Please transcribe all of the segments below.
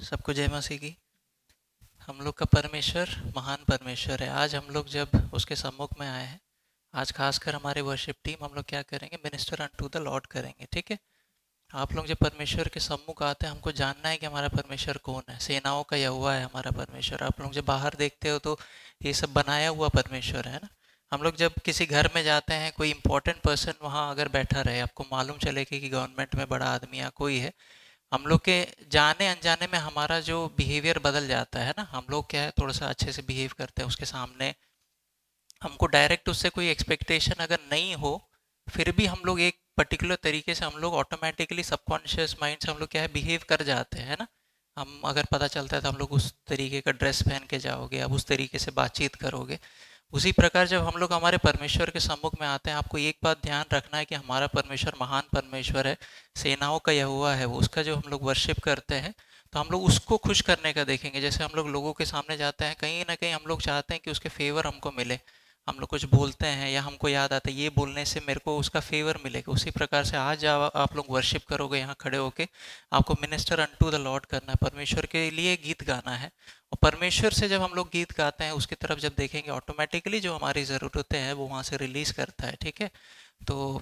सबको जय मसीह की। हम लोग का परमेश्वर महान परमेश्वर है। आज हम लोग जब उसके सम्मुख में आए हैं, आज खासकर हमारे वर्शिप टीम हम लोग क्या करेंगे, मिनिस्टर अनटू द लॉर्ड करेंगे। ठीक है। आप लोग जब परमेश्वर के सम्मुख आते हैं, हमको जानना है कि हमारा परमेश्वर कौन है। सेनाओं का यहोवा है हमारा परमेश्वर। आप लोग जब बाहर देखते हो तो ये सब बनाया हुआ परमेश्वर है ना। हम लोग जब किसी घर में जाते हैं, कोई इंपॉर्टेंट पर्सन वहाँ अगर बैठा रहे, आपको मालूम चले कि गवर्नमेंट में बड़ा आदमी या कोई है, हम लोग के जाने अनजाने में हमारा जो बिहेवियर बदल जाता है ना। हम लोग क्या है, थोड़ा सा अच्छे से बिहेव करते हैं उसके सामने। हमको डायरेक्ट उससे कोई एक्सपेक्टेशन अगर नहीं हो, फिर भी हम लोग एक पर्टिकुलर तरीके से हम लोग ऑटोमेटिकली सबकॉन्शियस माइंड से हम लोग क्या है, बिहेव कर जाते हैं ना। हम अगर पता चलता है तो हम लोग उस तरीके का ड्रेस पहन के जाओगे, अब उस तरीके से बातचीत करोगे। उसी प्रकार जब हम लोग हमारे परमेश्वर के सम्मुख में आते हैं, आपको एक बात ध्यान रखना है कि हमारा परमेश्वर महान परमेश्वर है, सेनाओं का यहोवा है वो। उसका जो हम लोग वर्शिप करते हैं, तो हम लोग उसको खुश करने का देखेंगे। जैसे हम लोग लोगों के सामने जाते हैं, कहीं ना कहीं हम लोग चाहते हैं कि उसके फेवर हमको मिले। हम लोग कुछ बोलते हैं या हमको याद आता है ये बोलने से मेरे को उसका फेवर मिलेगा, उसी प्रकार से आज आप लोग वर्शिप करोगे यहाँ खड़े होके, आपको मिनिस्टर अनटू द लॉर्ड करना है, परमेश्वर के लिए गीत गाना है। और परमेश्वर से जब हम लोग गीत गाते हैं, उसकी तरफ जब देखेंगे, ऑटोमेटिकली जो हमारी ज़रूरतें हैं वो वहाँ से रिलीज़ करता है। ठीक है। तो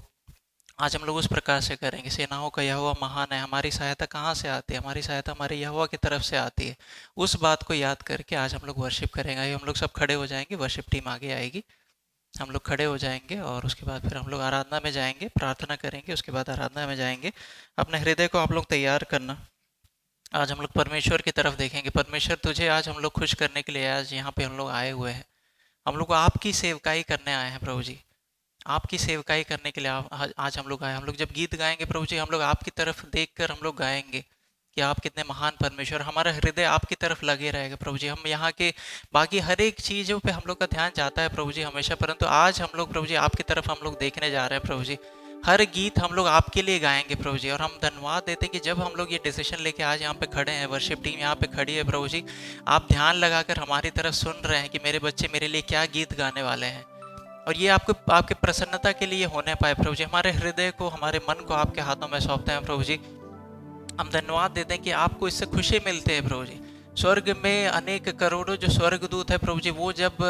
आज हम लोग उस प्रकार से करेंगे। सेनाओं का यहोवा महान है। हमारी सहायता कहाँ से आती है? हमारी सहायता हमारे यहोवा की तरफ से आती है। उस बात को याद करके आज हम लोग वर्शिप करेंगे। आइए हम लोग सब खड़े हो जाएंगे, वर्शिप टीम आगे आएगी, हम लोग खड़े हो जाएंगे और उसके बाद फिर हम लोग आराधना में जाएंगे, प्रार्थना करेंगे, उसके बाद आराधना में जाएंगे। अपने हृदय को आप लोग तैयार करना। आज हम लोग परमेश्वर की तरफ देखेंगे। परमेश्वर, तुझे आज हम लोग खुश करने के लिए आज यहाँ पे हम लोग आए हुए हैं। हम लोग आपकी सेवकाई करने आए हैं प्रभु जी। आपकी सेवकाई करने के लिए आज हम लोग आए। हम लोग जब गीत गाएंगे प्रभु जी, हम लोग आपकी तरफ देखकर हम लोग गाएंगे कि आप कितने महान परमेश्वर। हमारा हृदय आपकी तरफ लगे रहेगा प्रभु जी। हम यहाँ के बाकी हर एक चीज़ों पे हम लोग का ध्यान जाता है प्रभु जी हमेशा, परंतु आज हम लोग प्रभु जी आपकी तरफ हम लोग देखने जा रहे हैं प्रभु जी। हर गीत हम लोग आपके लिए गाएंगे प्रभु जी। और हम धन्यवाद देते हैं कि जब हम लोग ये डिसीजन लेके आज यहाँ पे खड़े हैं, वर्शिप टीम यहाँ पे खड़ी है प्रभु जी, आप ध्यान लगाकर हमारी तरफ सुन रहे हैं कि मेरे बच्चे मेरे लिए क्या गीत गाने वाले हैं। और ये आपको आपके प्रसन्नता के लिए होने पाए प्रभु जी। हमारे हृदय को, हमारे मन को आपके हाथों में सौंपते हैं प्रभु जी। हम धन्यवाद देते हैं कि आपको इससे खुशी मिलती है प्रभु जी। स्वर्ग में अनेक करोड़ों जो स्वर्गदूत है प्रभु जी, वो जब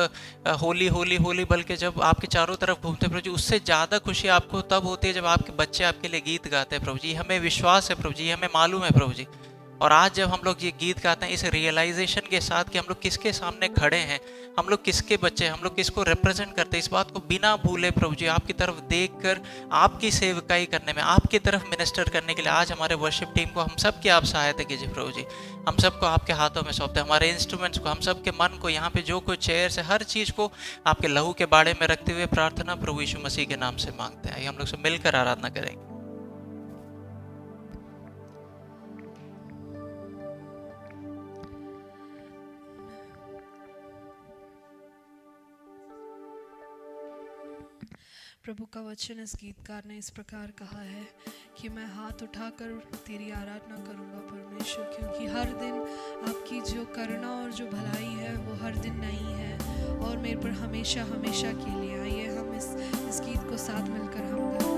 होली होली होली बल्कि जब आपके चारों तरफ घूमते हैं प्रभु जी, उससे ज़्यादा खुशी आपको तब होती है जब आपके बच्चे आपके लिए गीत गाते हैं प्रभु जी। हमें विश्वास है प्रभु जी, हमें मालूम है प्रभु जी। और आज जब हम लोग ये गीत गाते हैं इस रियलाइजेशन के साथ कि हम लोग किसके सामने खड़े हैं, हम लोग किसके बच्चे हैं, हम लोग किसको रिप्रेजेंट करते हैं, इस बात को बिना भूले प्रभु जी आपकी तरफ देखकर आपकी सेवकाई करने में, आपकी तरफ मिनिस्टर करने के लिए आज हमारे वर्शिप टीम को हम सब की आप सहायता कीजिए प्रभु जी। हम सबको आपके हाथों में सौंपते हैं, हमारे इंस्ट्रूमेंट्स को, हम सब के मन को, यहाँ पे जो कोई चेयर से हर चीज़ को आपके लहू के बाड़े में रखते हुए प्रार्थना प्रभु यीशु मसीह के नाम से मांगते हैं। हम लोग सब मिलकर आराधना करेंगे। प्रभु का वचन इस गीतकार ने इस प्रकार कहा है कि मैं हाथ उठाकर तेरी आराधना करूंगा परमेश्वर, क्योंकि हर दिन आपकी जो करुणा और जो भलाई है वो हर दिन नई है और मेरे पर हमेशा हमेशा के लिए। आइए हम इस गीत को साथ मिलकर हम गाएं।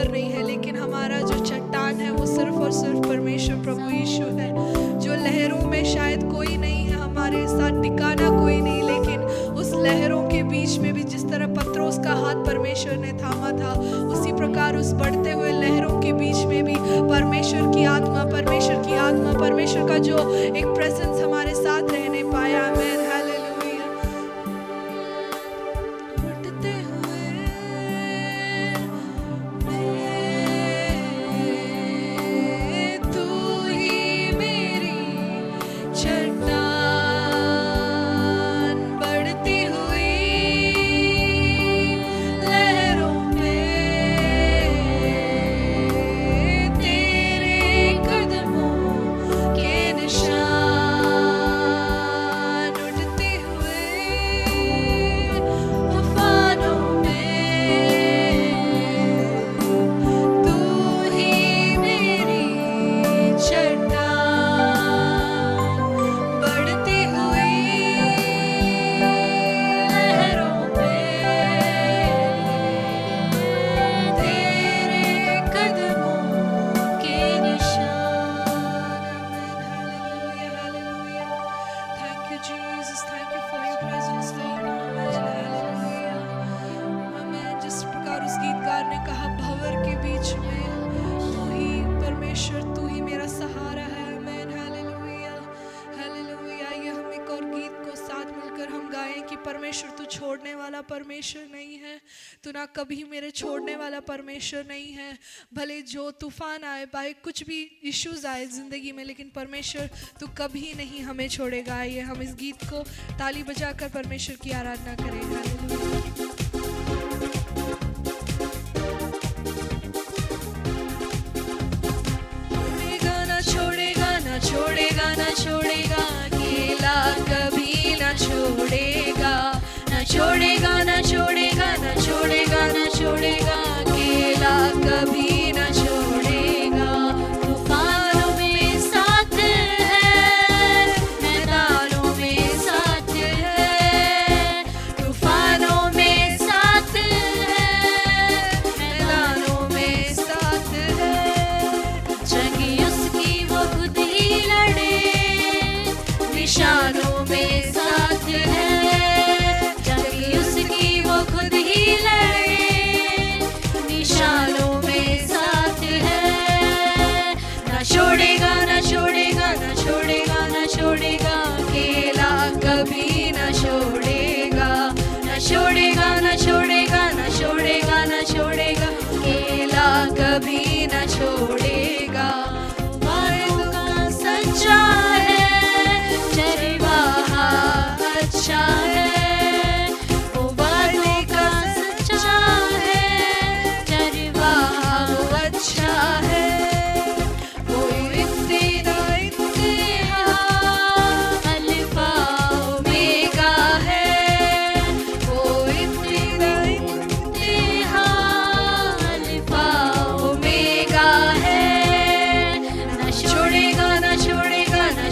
पावर नहीं है, लेकिन हमारा जो चट्टान है वो सिर्फ और सिर्फ परमेश्वर प्रभु यीशु है। जो लहरों में शायद कोई नहीं है, हमारे साथ टिकाना कोई नहीं, लेकिन उस लहरों के बीच में भी जिस तरह पत्रोस का हाथ परमेश्वर ने थामा था, उसी प्रकार उस बढ़ते हुए लहरों के बीच में भी परमेश्वर की आत्मा, परमेश्वर का जो एक प्रेजेंस हमारे साथ रहने पाया। आमीन, हालेलुया। बढ़ते हुए तू ही मेरी चट्टान, बढ़ती हुई लहरों में तेरे कदमों के निशान, उठते हुए तूफानों में तू ही मेरी चट्टान, बढ़ती हुई लहरों में तेरे कदमों के निशान। Hallelujah, hallelujah. Thank you, Jesus. Thank you for your presence, Lord. Hallelujah. Amen. जिस प्रकार उस गीतकार ने कहा, भंवर के बीच में तू ही परमेश्वर, तू ही मेरा सहारा है। आमीन, हालेलुया, हालेलुया। आइए हम एक और गीत को साथ मिलकर हम गाएं कि परमेश्वर तू छोड़ने वाला परमेश्वर नहीं है, तू ना कभी मेरे छोड़ने वाला परमेश्वर नहीं है। भले जो तूफान आए, भाई कुछ भी इश्यूज आए जिंदगी में, लेकिन परमेश्वर तू कभी नहीं हमें छोड़ेगा। आइए हम इस गीत को ताली बजाकर परमेश्वर की आराधना करें। हालेलुया। छोड़ेगा ना छोड़ेगा ना छोड़ेगा, अकेला कभी ना छोड़ेगा, ना छोड़ेगा ना छोड़ेगा ना छोड़ेगा ना छोड़ेगा, अकेला कभी ना छोड़ेगा। तूफानों में साथ है, मैदानों में साथ है, तूफानों में साथ है, मैदानों में साथ है, जंग उसकी वो खुद ही लड़े, निशानों में साथ है, जंग उसकी वो खुद ही लड़े, निशानों में साथ है। ना छोड़ेगा ना छोड़ेगा ना छोड़ेगा ना छोड़ेगा, अकेला कभी ना छोड़ेगा, ना छोड़ेगा ना छोड़ेगा ना छोड़ेगा ना छोड़ेगा, अकेला कभी ना छोड़ेगा। वादों का सच्चा है, चरवाहा अच्छा है, वो वादे का सच्चा है, चरवाहा अच्छा है, वो इब्तिदा इंतहा, अल्फा ओमेगा है, वो इब्तिदा इंतहा, अल्फा ओमेगा है। ना छोड़ेगा ना छोड़ेगा ना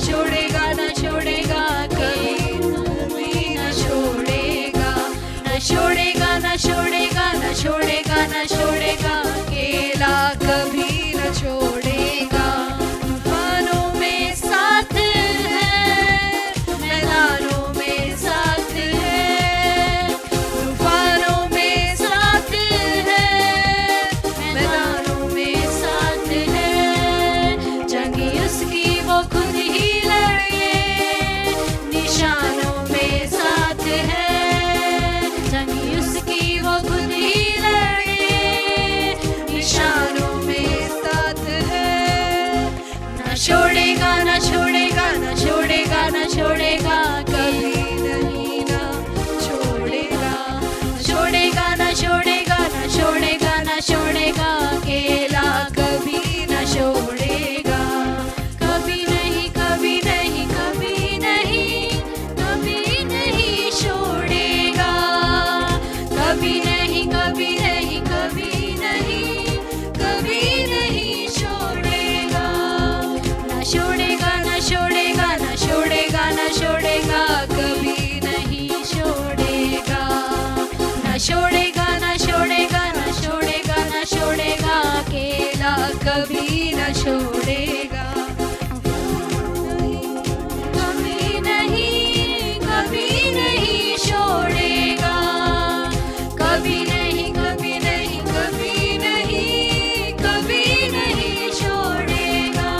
कभी न छोड़ेगा, कभी नहीं, कभी नहीं छोड़ेगा, कभी नहीं, कभी नहीं, कभी नहीं, कभी नहीं छोड़ेगा,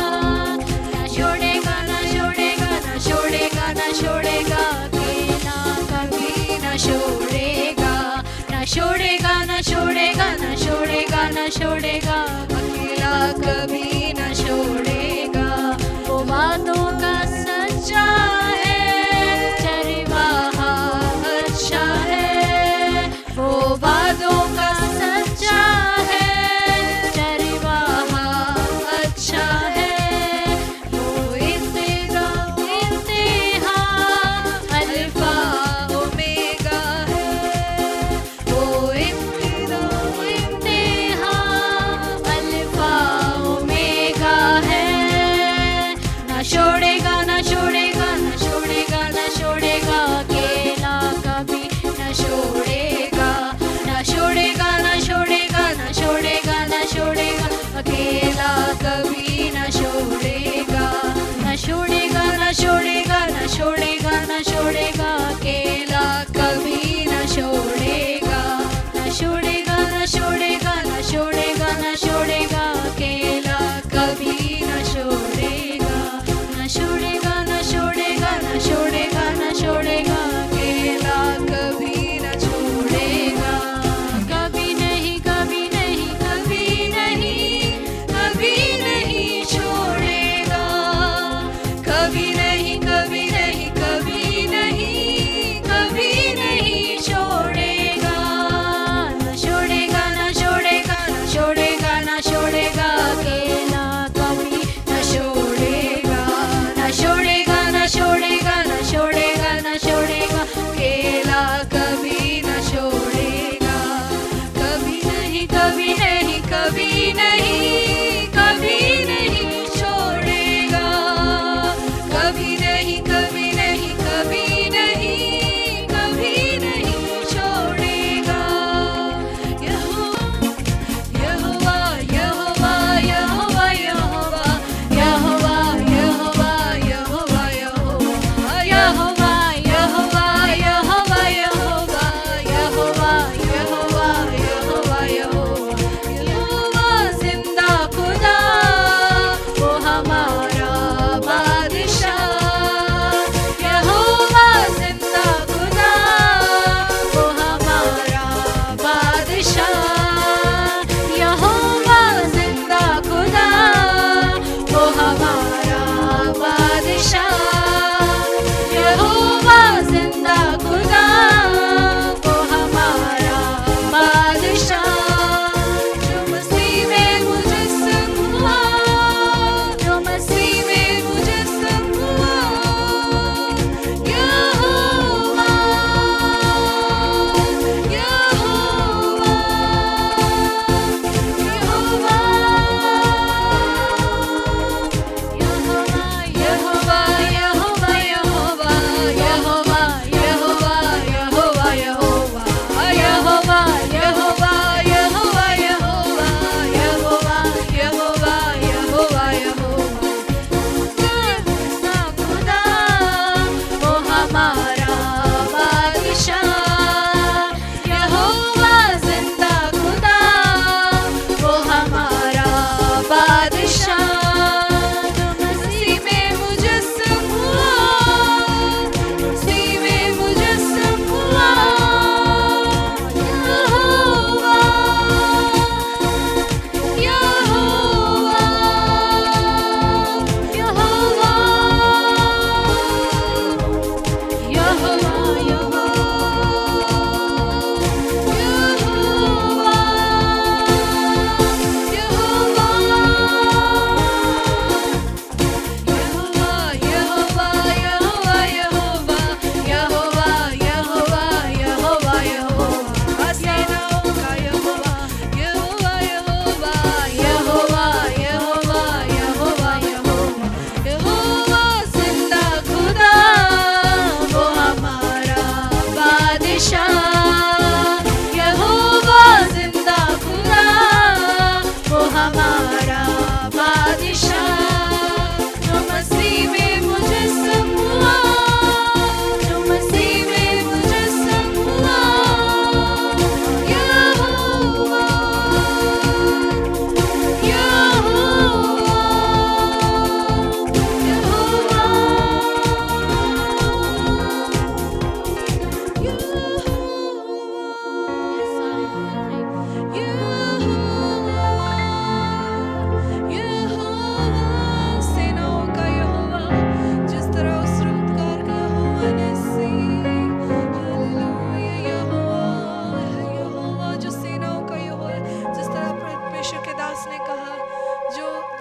ना छोड़ेगा, ना छोड़ेगा, ना छोड़ेगा, ना छोड़ेगा, अकेला कभी न छोड़ेगा, ना छोड़ेगा, ना छोड़ेगा, ना छोड़ेगा, ना छोड़ेगा, अकेला कभी न छोड़ेगा। वो बातों का सच्चा है, चरवाहा अच्छा है, वो बातों का सच्चा है, चरवाहा अच्छा है, वो इंतहा अल्फा ओमेगा है, वो इंतहा अल्फा ओमेगा है, ना छोड़ेगा, ना छोड़ेगा, ना छोड़ेगा, ना छोड़ेगा, अकेला कभी न छोड़ेगा, ना छोड़ेगा, ना छोड़ेगा, ना छोड़ेगा, ना छोड़ेगा, अकेला कभी न छोड़ेगा, ना छोड़ेगा, ना छोड़ेगा, ना छोड़ेगा, ना छोड़ेगा, अकेला कभी न छोड़ेगा, ना छोड़ेगा, ना छोड़ेगा, ना छोड़ेगा, ना छोड़ेगा, अकेला कभी न छोड़ेगा, ना छोड़ेगा, ना छोड़ेगा, ना छोड़ेगा, ना छोड़ेगा, अकेला कभी न छोड़ेगा, कभी नहीं, कभी नहीं, कभी नहीं, कभी नहीं छोड़ेगा, कभी नहीं, कभी नहीं, कभी नहीं, कभी नहीं छोड़ेगा, ना छोड़ेगा, ना छोड़ेगा, ना छोड़ेगा, ना छोड़ेगा, अकेला कभी न छोड़ेगा, ना छोड़ेगा, ना छोड़ेगा, ना छोड़ेगा, ना छोड़ेगा, अकेला कभी न छोड़ेगा, कभी नहीं, कभी नहीं, कभी नहीं, कभी नहीं छोड़ेगा, कभी नहीं, कभी नहीं, कभी नहीं, कभी नहीं छोड़ेगा, यहोवा, यहोवा, यहोवा, यहोवा, यहोवा, यहोवा, यहोवा, यहोवा, यहोवा, यहोवा, यहोवा, यहोवा, यहोवा, यहोवा, यहोवा, यहोवा, जिंदा खुदा वो हमारा बादशाह, यहोवा जिंदा खुदा वो हमारा बादशाह, यहोवा जिंदा खुदा वो हमारा बादशाह, यहोवा जिंदा खुदा वो हमारा बादशाह, जो मसीह में मुजस्सम हुआ, जो मसीह में मुजस्सम हुआ, यहोवा, यहोवा, यहोवा, यहोवा, यहोवा, यहोवा, यहोवा, यहोवा, यहोवा, यहोवा, यहोवा, यहोवा, यहोवा, यहोवा, यहोवा, यहोवा, यहोवा, जिंदा खुदा वो हमारा बादशाह, यहोवा जिंदा खुदा वो हमारा बादशाह, जो मसीह में मुजस्सम हुआ, मसीह में मुजस्सम हुआ, यहोवा, यहोवा, यहोवा, यहोवा, यहोवा जिंदा खुदा वो हमारा बादशाह, यहोवा जिंदा खुदा वो हमारा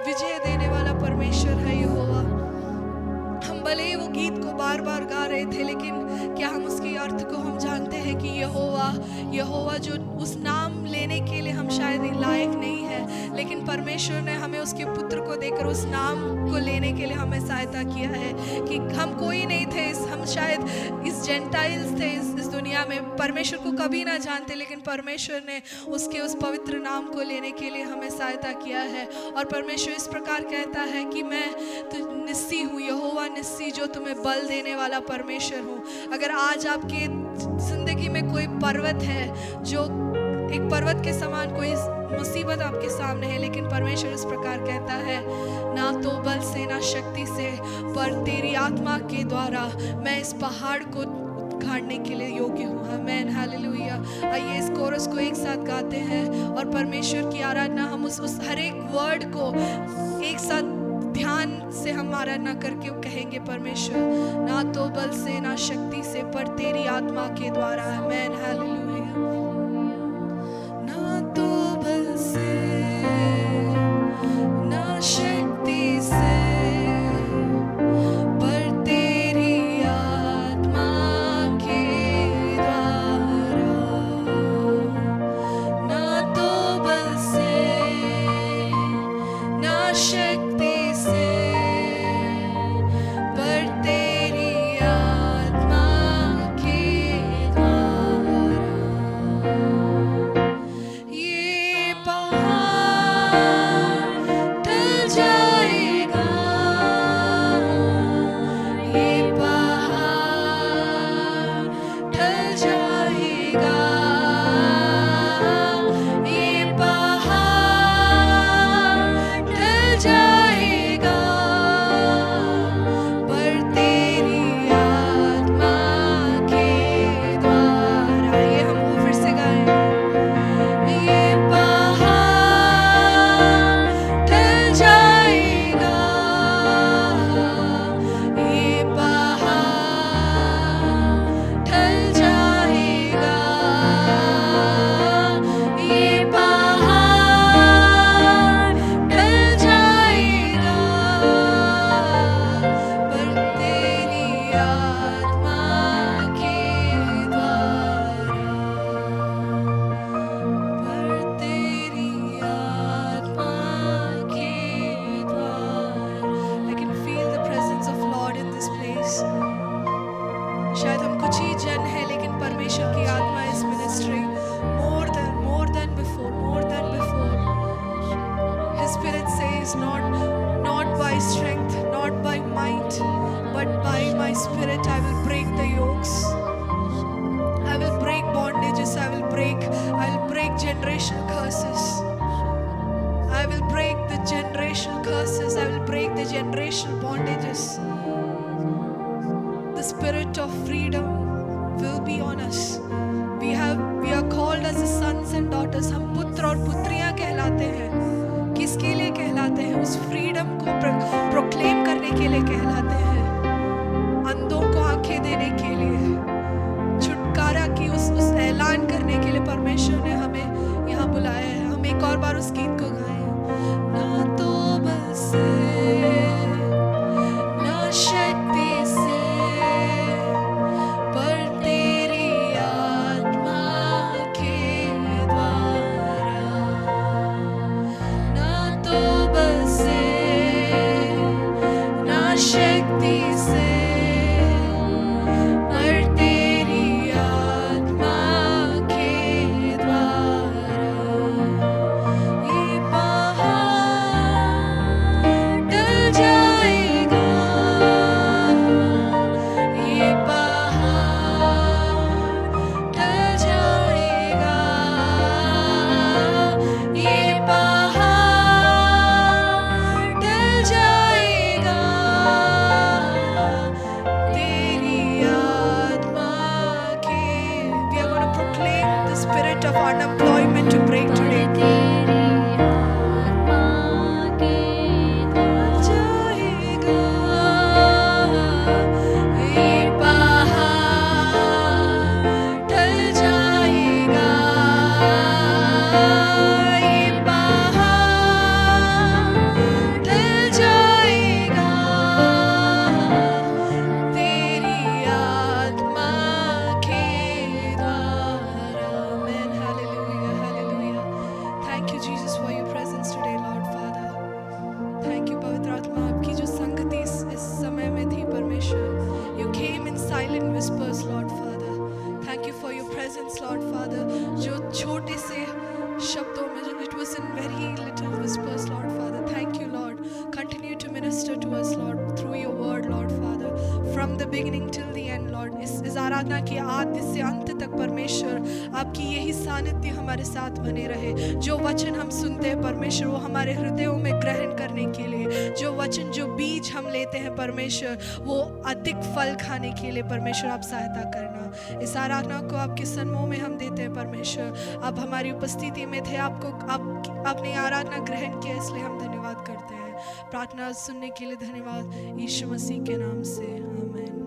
विजय देने वाला परमेश्वर है यहोवा। हम भले ही वो गीत को बार बार गा रहे थे, लेकिन क्या हम उसके अर्थ को हम जानते हैं कि यहोवा जो उस नाम लेने के लिए हम शायद लायक नहीं है, लेकिन परमेश्वर ने हमें उसके पुत्र को देकर उस नाम को लेने के लिए हमें सहायता किया है। कि हम कोई नहीं थे, हम शायद इस जेंटाइल्स थे इस दुनिया में, परमेश्वर को कभी ना जानते, लेकिन परमेश्वर ने उसके उस पवित्र नाम को लेने के लिए हमें सहायता किया है। और परमेश्वर इस प्रकार कहता है कि मैं तो निस्सी हूँ, यहोवा निस्सी, जो तुम्हें बल देने वाला परमेश्वर हूँ। अगर आज आपके जिंदगी में कोई पर्वत है, जो एक पर्वत के समान कोई मुसीबत आपके सामने है, लेकिन परमेश्वर इस प्रकार कहता है, ना तो बल से ना शक्ति से, पर तेरी आत्मा के द्वारा मैं इस पहाड़ को उखाड़ने के लिए योग्य हूँ। आमीन, हालेलुया। आइए इस कोरस को एक साथ गाते हैं और परमेश्वर की आराधना हम उस हर एक वर्ड को एक साथ ध्यान से हम आराधना करके कहेंगे, परमेश्वर ना तो बल से ना शक्ति से, पर तेरी आत्मा के द्वारा। आमीन, हालेलुया। ना तो बल से ना शक्ति से, पर तेरी आत्मा के द्वारा। ना तो बल से ना शक्ति से, पर तेरी आत्मा के द्वारा। ये पहाड़ टल जाएगा, ये पहाड़ टल जाएगा, ये पहाड़ टल जाएगा, पर तेरी आत्मा के द्वारा। ये हम फिर से गाएं। ये पहाड़ टल जाएगा, ये पहाड़ टल जाएगा, ये पहाड़ टल जाएगा, पर तेरी आत्मा के द्वारा, पर तेरी आत्मा के द्वारा। I can feel the presence of Lord in this place. शायद हम कुछ ही जन है, लेकिन परमेश्वर की आत्मा इस ministry more than before. His Spirit says, not by strength, not by might, but by my Spirit I will break the yokes. I will break bondages. I will break generational curses. I will break the generational curses. I will break the generational bondages. The spirit of freedom will be on us. We are called as the sons and daughters. हम पुत्र और पुत्रियां कहलाते हैं। किसके लिए कहलाते हैं? उस फ्रीडम को प्रोक्लेम करने के लिए कहलाते हैं। अंधों को आंखें देने के लिए, छुटकारा की उस ऐलान करने के लिए परमेश्वर ने हमें यहाँ बुलाया है। हम एक और बार उस गीत को गाएं। ना तो बल से ना शक्ति से, पर तेरी आत्मा के द्वारा। ना तो बल से ना शक्ति beginning till the end Lord. इस आराधना के आदि से अंत तक परमेश्वर आपकी यही सानिध्य हमारे साथ बने रहे। जो वचन हम सुनते हैं परमेश्वर वो हमारे हृदयों में ग्रहण करने के लिए, जो वचन जो बीज हम लेते हैं परमेश्वर वो अधिक फल खाने के लिए परमेश्वर आप सहायता करना। इस आराधना को आपके सन्मुख में हम देते हैं परमेश्वर। आप हमारी उपस्थिति में थे, आपने आराधना ग्रहण किया इसलिए हम धन्यवाद करते हैं। प्रार्थना सुनने के लिए धन्यवाद यीशु मसीह के नाम से, आमीन।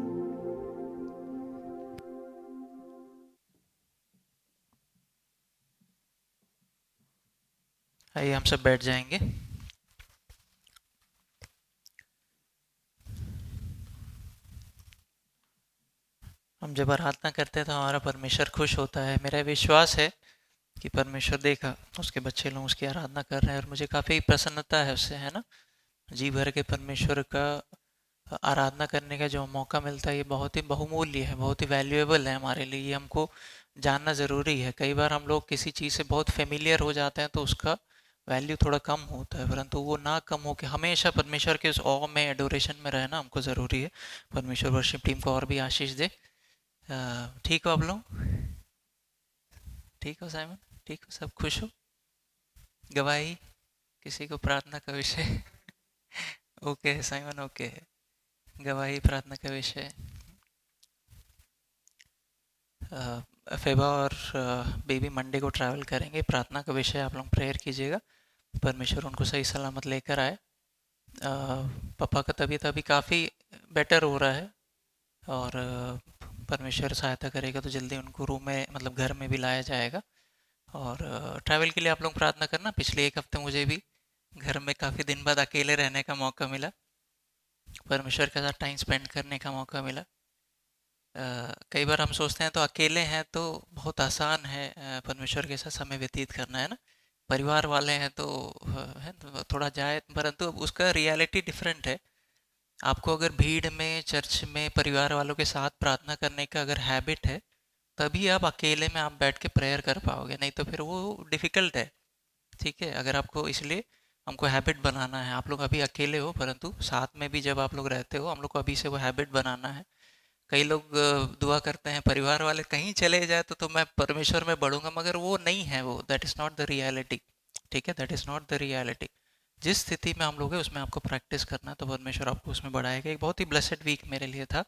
आइए हम सब बैठ जाएंगे। हम जब आराधना करते हैं तो हमारा परमेश्वर खुश होता है। मेरा विश्वास है कि परमेश्वर देखा उसके बच्चे लोग उसकी आराधना कर रहे हैं और मुझे काफ़ी प्रसन्नता है उससे, है ना। जी भर के परमेश्वर का आराधना करने का जो मौका मिलता है ये बहुत ही बहुमूल्य है, बहुत ही वैल्यूएबल है हमारे लिए। ये हमको जानना ज़रूरी है। कई बार हम लोग किसी चीज़ से बहुत फेमिलियर हो जाते हैं तो उसका वैल्यू थोड़ा कम होता है, परंतु वो ना कम हो के हमेशा परमेश्वर के उस ऑ में, एडोरेशन में रहना हमको ज़रूरी है। परमेश्वर वर्शिप टीम को और भी आशीष दे। ठीक हो आप लोग? ठीक हो साइमन? ठीक हो? सब खुश हो? गवाही किसी को प्रार्थना का विषय? ओके है साइमन, ओके है। गवाही प्रार्थना का विषय। फेबा और बेबी मंडे को ट्रैवल करेंगे। प्रार्थना का विषय आप लोग प्रेयर कीजिएगा, परमेश्वर उनको सही सलामत लेकर आए। पापा का तबीयत अभी काफ़ी बेटर हो रहा है और परमेश्वर सहायता करेगा तो जल्दी उनको रूम में, मतलब घर में भी लाया जाएगा। और ट्रैवल के लिए आप लोग प्रार्थना करना। पिछले एक हफ्ते मुझे भी घर में काफ़ी दिन बाद अकेले रहने का मौका मिला, परमेश्वर के साथ टाइम स्पेंड करने का मौका मिला। कई बार हम सोचते हैं तो अकेले हैं तो बहुत आसान है परमेश्वर के साथ समय व्यतीत करना, है ना। परिवार वाले हैं तो है तो थोड़ा जाए, परंतु उसका रियलिटी डिफरेंट है। आपको अगर भीड़ में, चर्च में, परिवार वालों के साथ प्रार्थना करने का अगर हैबिट है तभी आप अकेले में आप बैठ के प्रेयर कर पाओगे, नहीं तो फिर वो डिफ़िकल्ट है। ठीक है, अगर आपको, इसलिए हमको हैबिट बनाना है। आप लोग अभी अकेले हो परंतु साथ में भी जब आप लोग रहते हो, हम लोग को अभी से वो हैबिट बनाना है। कई लोग दुआ करते हैं परिवार वाले कहीं चले जाए तो मैं परमेश्वर में बढ़ूंगा, मगर वो नहीं है, वो that is not the reality. ठीक है, that is not the reality. जिस स्थिति में हम लोग हैं उसमें आपको प्रैक्टिस करना है तो परमेश्वर आपको उसमें बढ़ाएगा। एक बहुत ही ब्लेसेड वीक मेरे लिए था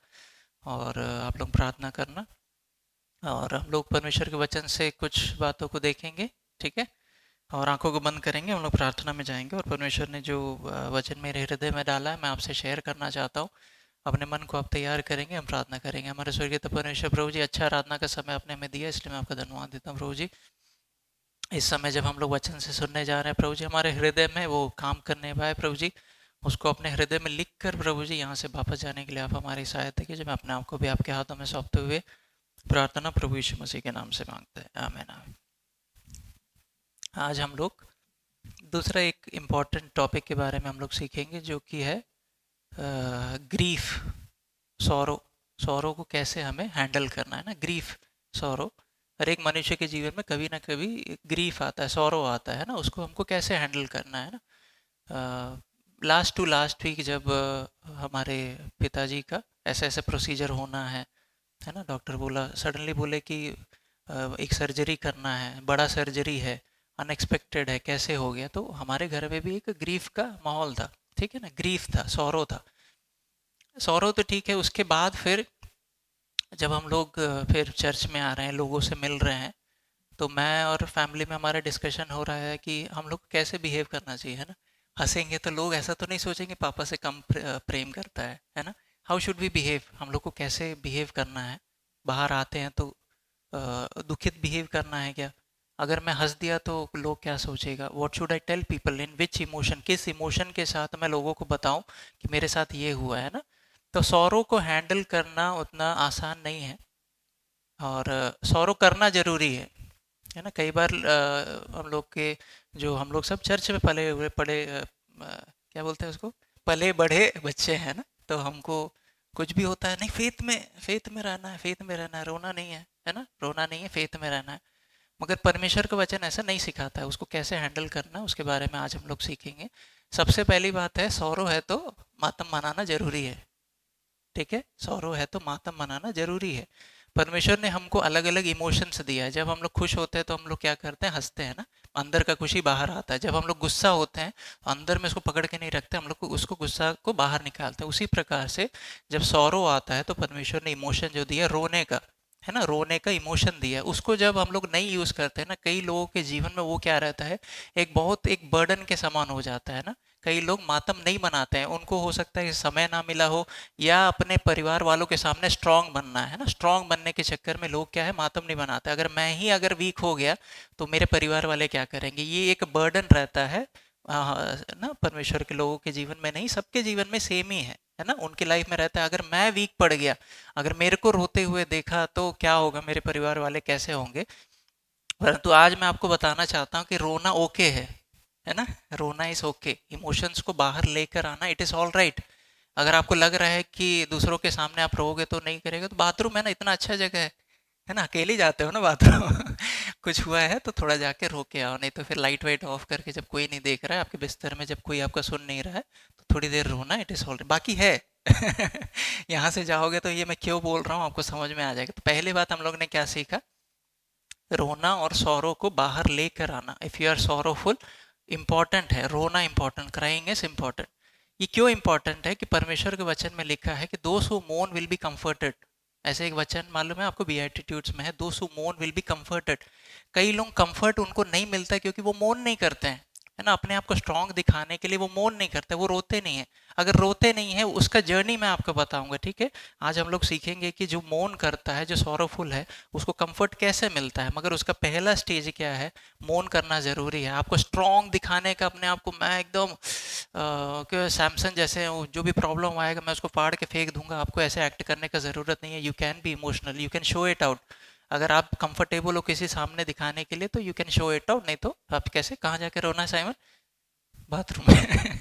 और आप लोग प्रार्थना करना और हम लोग परमेश्वर के वचन से कुछ बातों को देखेंगे। ठीक है, और आंखों को बंद करेंगे, हम लोग प्रार्थना में जाएंगे। और परमेश्वर ने जो वचन मेरे हृदय में डाला है मैं आपसे शेयर करना चाहता हूँ। अपने मन को आप तैयार करेंगे, हम प्रार्थना करेंगे। हमारे स्वर्गीय परमेश्वर प्रभु जी, अच्छा आराधना का समय आपने हमें दिया, इसलिए मैं आपका धन्यवाद देता हूँ प्रभु जी। इस समय जब हम लोग वचन से सुनने जा रहे हैं प्रभु जी, हमारे हृदय में वो काम करने पाए प्रभु जी, उसको अपने हृदय में लिख कर प्रभु जी यहाँ से वापस जाने के लिए आप हमारी सहायता कीजिए। मैं अपने आप को भी आपके हाथों में सौंपते हुए प्रार्थना प्रभु यीशु मसीह के नाम से मांगते हैं, आमीन आमीन। आज हम लोग दूसरा एक इम्पॉर्टेंट टॉपिक के बारे में हम लोग सीखेंगे जो कि है ग्रीफ, सौरों को कैसे हमें हैंडल करना है ना। ग्रीफ, सौरों, हर एक मनुष्य के जीवन में कभी ना कभी ग्रीफ आता है, सौरों आता है ना, उसको हमको कैसे हैंडल करना है ना। लास्ट वीक जब हमारे पिताजी का ऐसे ऐसे प्रोसीजर होना है ना, डॉक्टर बोला, सडनली बोले कि एक सर्जरी करना है, बड़ा सर्जरी है, अनएक्सपेक्टेड है, कैसे हो गया। तो हमारे घर में भी एक ग्रीफ का माहौल था। ठीक है ना, ग्रीफ था, सौरों था। सौरव तो ठीक है, उसके बाद फिर जब हम लोग फिर चर्च में आ रहे हैं, लोगों से मिल रहे हैं, तो मैं और फैमिली में हमारा डिस्कशन हो रहा है कि हम लोग कैसे बिहेव करना चाहिए, है ना। हंसेंगे तो लोग ऐसा तो नहीं सोचेंगे पापा से कम प्रेम करता है ना। हाउ शुड वी बिहेव, हम लोग को कैसे बिहेव करना है। बाहर आते हैं तो दुखित बिहेव करना है क्या? अगर मैं हंस दिया तो लोग क्या सोचेगा? What should I tell people, in which emotion, किस इमोशन के साथ मैं लोगों को बताऊं कि मेरे साथ ये हुआ है ना। तो सौरों को हैंडल करना उतना आसान नहीं है और सौरों करना ज़रूरी है ना। कई बार हम लोग के, जो हम लोग सब चर्च में पले हुए पड़े, क्या बोलते हैं उसको, पले बढ़े बच्चे हैं ना, तो हमको कुछ भी होता है नहीं, फेथ में रहना है, फेथ में रहना है, रोना नहीं है ना, रोना नहीं है, फेथ में रहना है। मगर परमेश्वर का वचन ऐसा नहीं सिखाता है, उसको कैसे हैंडल करना है उसके बारे में आज हम लोग सीखेंगे। सबसे पहली बात है, सौरों है तो मातम मनाना जरूरी है। ठीक है, सॉरो है तो मातम मनाना जरूरी है। परमेश्वर ने हमको अलग अलग इमोशंस दिया है। जब हम लोग खुश होते हैं तो हम लोग क्या करते हैं, हंसते हैं ना, अंदर का खुशी बाहर आता है। जब हम लोग गुस्सा होते हैं तो अंदर में उसको पकड़ के नहीं रखते, हम लोग को उसको गुस्सा को बाहर निकालते हैं। उसी प्रकार से जब सॉरो आता है तो परमेश्वर ने इमोशन जो दिया रोने का, है ना, रोने का इमोशन दिया है, उसको जब हम लोग नहीं यूज करते हैं ना, कई लोगों के जीवन में वो क्या रहता है, एक बहुत एक बर्डन के समान हो जाता है ना। कई लोग मातम नहीं मनाते हैं, उनको हो सकता है कि समय ना मिला हो, या अपने परिवार वालों के सामने स्ट्रांग बनना है ना, स्ट्रांग बनने के चक्कर में लोग क्या है, मातम नहीं मनाते। अगर मैं ही अगर वीक हो गया तो मेरे परिवार वाले क्या करेंगे, ये एक बर्डन रहता है ना। परमेश्वर के लोगों के जीवन में नहीं, सबके जीवन में सेम ही है ना, उनकी लाइफ में रहता है। अगर मैं वीक पड़ गया, अगर मेरे को रोते हुए देखा तो क्या होगा, मेरे परिवार वाले कैसे होंगे। परंतु आज मैं आपको बताना चाहता हूँ कि रोना ओके है ना, रोना इज ओके। इमोशंस को बाहर लेकर आना, इट इज ऑल राइट। अगर आपको लग रहा है कि दूसरों के सामने आप रोगे तो नहीं करेगा, तो बाथरूम है ना, इतना अच्छा जगह है ना, अकेले जाते हो ना बाथरूम कुछ हुआ है तो थोड़ा जाके रो के आओ, नहीं तो फिर लाइट वाइट ऑफ करके, जब कोई नहीं देख रहा है आपके बिस्तर में, जब कोई आपका सुन नहीं रहा है, तो थोड़ी देर रोना, इट इज ऑल राइट। बाकी है यहाँ से जाओगे तो ये मैं क्यों बोल रहा हूँ आपको समझ में आ जाएगा। तो पहली बात हम लोग ने क्या सीखा, रोना और सौरो को बाहर लेकर आना। इफ यू आर सौरोफुल, इंपॉर्टेंट है रोना, इंपॉर्टेंट, क्राइंग इज इंपॉर्टेंट। ये क्यों इंपॉर्टेंट है कि परमेश्वर के वचन में लिखा है कि those who मोर्न will be comforted. ऐसे एक वचन मालूम है आपको, बीएटिट्यूड्स में है, those who मोर्न will be comforted. कई लोग कंफर्ट उनको नहीं मिलता क्योंकि वो मोर्न नहीं करते हैं, है ना, अपने आप को स्ट्रांग दिखाने के लिए वो मोर्न नहीं करते, वो रोते नहीं है। अगर रोते नहीं है, उसका जर्नी मैं आपको बताऊंगा, ठीक है। आज हम लोग सीखेंगे कि जो मोर्न करता है, जो सॉरोफुल है, उसको कंफर्ट कैसे मिलता है। मगर उसका पहला स्टेज क्या है, मोर्न करना जरूरी है। आपको स्ट्रांग दिखाने का, अपने आप को मैं एकदम सैमसन जैसे हूँ, जो भी प्रॉब्लम आएगा मैं उसको फाड़ के फेंक दूंगा, आपको ऐसे एक्ट करने का जरूरत नहीं है। You can be emotional, you can show it out. अगर आप कंफर्टेबल हो किसी सामने दिखाने के लिए तो you can show it out, नहीं तो आप कैसे, कहाँ जाके रोना है साइमन, बाथरूम में